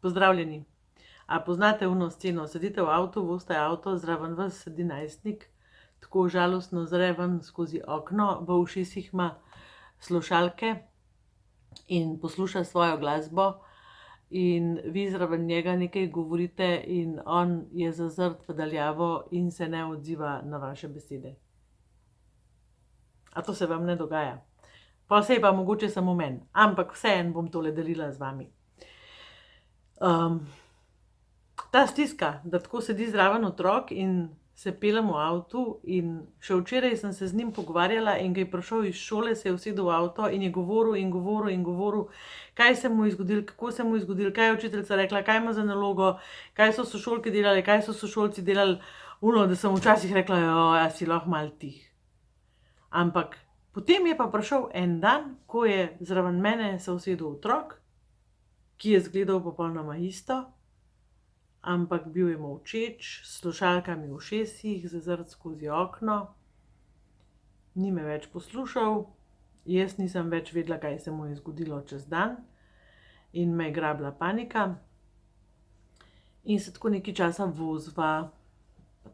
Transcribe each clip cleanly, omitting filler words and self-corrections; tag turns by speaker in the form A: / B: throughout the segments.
A: Pozdravljeni. A poznate ono sceno? Sedite v avtu, vozite avto, zraven vas sedi najstnik, tako žalostno zre ven skozi okno, v ušesih ima slušalke in posluša svojo glasbo in vi zraven njega nekaj govorite in on je zazrt v daljavo in se ne odziva na vaše besede. A to se vam ne dogaja? Pa sej pa mogoče samo meni, ampak vseeno bom tole delila z vami. Ta stiska, da tako sedi zraven otrok in se peljem v avtu, in še včeraj sem se z njim pogovarjala in ko je prišel iz šole, se je usedel v avto in je govoril in govoril in govoril, kaj se mu je zgodilo, kako se mu je zgodilo, kaj je učiteljica rekla, kaj ima za nalogo, kaj so sošolke delali, kaj so sošolci delali, da sem včasih rekla, ja si lahko malo tih. Ampak potem je pa prišel en dan, ko je zraven mene se usedel otrok, ki je izgledal popolnoma isto, ampak bil je molčeč, s slušalkami v ušesih, zazrt skozi okno, ni me več poslušal, jaz nisem več vedela, kaj se mu je zgodilo čez dan in me je grabila panika in se tako nekaj časa vozva.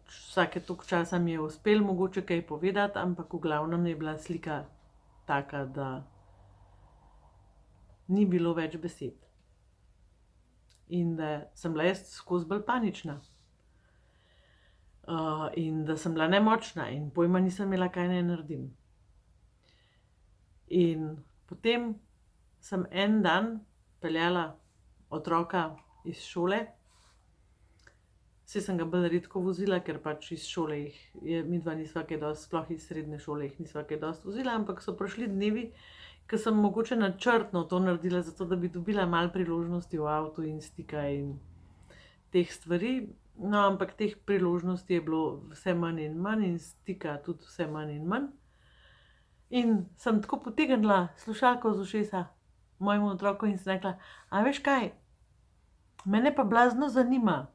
A: Vsake toliko časa mi je uspelo mogoče kaj povedati, ampak v glavnem je bila slika taka, da ni bilo več besed. In da sem bila jaz skozi bolj panična. In da sem bila nemočna in pojma nisem imela, kaj naj naredim. In potem sem en dan peljala otroka iz šole. Saj sem ga bolj redko vozila, ker pač iz šole midva nisva kaj dosti, sploh iz srednje šole jih nisva kaj dosti vozila, ampak so prišli dnevi, ko sem mogoče načrtno to naredila, zato da bi dobila malo priložnosti v avtu in stika in teh stvari. No, ampak teh priložnosti je bilo vse manj in manj in stika tudi vse manj in manj. In sem tako potegnila slušalko z ušesa mojemu otroku in sem rekla, a veš kaj, mene pa blazno zanima,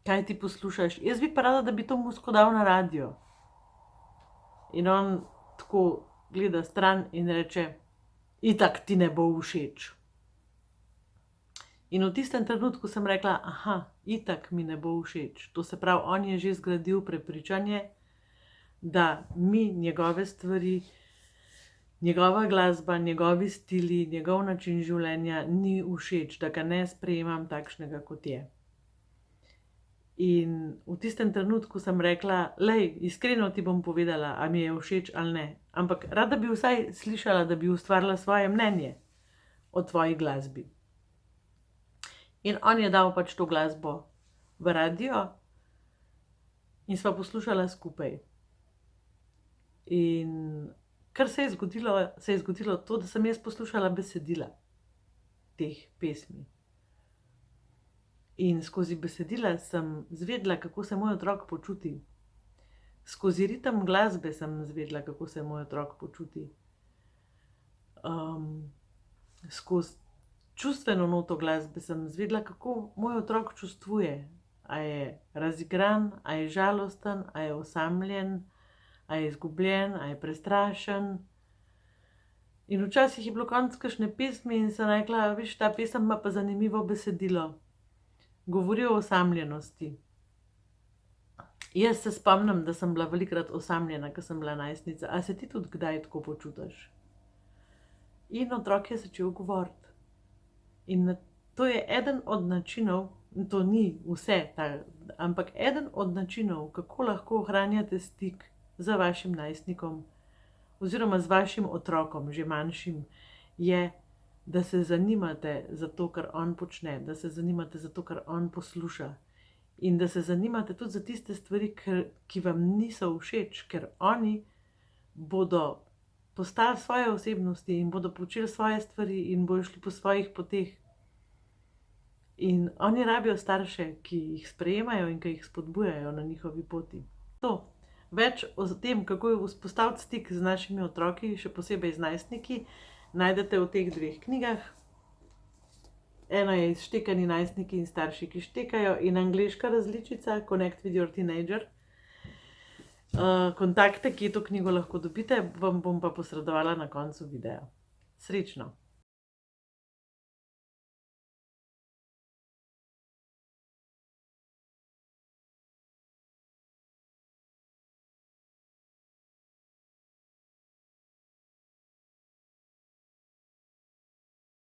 A: kaj ti poslušaš, jaz bi pa rada, da bi to muziko dal na radio. In on tako gleda stran in reče, itak ti ne bo všeč. In v tistem trenutku sem rekla, aha, itak mi ne bo všeč. To se pravi, on je že zgradil prepričanje, da mi njegove stvari, njegova glasba, njegovi stili, njegov način življenja ni všeč, da ga ne sprejemam takšnega, kot je. In v tistem trenutku sem rekla, lej, iskreno ti bom povedala, a mi je všeč ali ne, ampak rada bi vsaj slišala, da bi ustvarila svoje mnenje o tvoji glasbi. In on je dal pač to glasbo v radio in sva poslušala skupaj. In kar se je zgodilo to, da sem jaz poslušala besedila teh pesmi. In skozi besedila sem zvedela, kako se moj otrok počuti. Skozi ritem glasbe sem zvedela, kako se moj otrok počuti. Skozi čustveno noto glasbe sem zvedela, kako moj otrok čustvuje. A je razigran, a je žalosten, a je osamljen, a je izgubljen, a je prestrašen. In včasih je bilo konec kakšne pesmi in sem rekla, veš, ta pesem ima pa zanimivo besedilo. Govori o osamljenosti. Jaz se spomnim, da sem bila velikokrat osamljena, ko sem bila najstnica. A se ti tudi kdaj tako počutiš? In otrok je začel govoriti. In to je eden od načinov, to ni vse, ampak eden od načinov, kako lahko ohranjate stik z vašim najstnikom oziroma z vašim otrokom, že manjšim, je, da se zanimate za to, kar on počne, da se zanimate za to, kar on posluša in da se zanimate tudi za tiste stvari, ki vam niso všeč, ker oni bodo postali svoje osebnosti in bodo počeli svoje stvari in bodo šli po svojih poteh. In oni rabijo starše, ki jih sprejemajo in ki jih spodbujajo na njihovi poti. Več o tem, kako je vzpostaviti stik z našimi otroki, še posebej z najstniki, najdete v teh dveh knjigah. Ena je Izštekani najstniki in starši, ki štekajo, in angleška različica Connect with your teenager. Kontakte, kje to knjigo lahko dobite, vam bom pa posredovala na koncu videa. Srečno!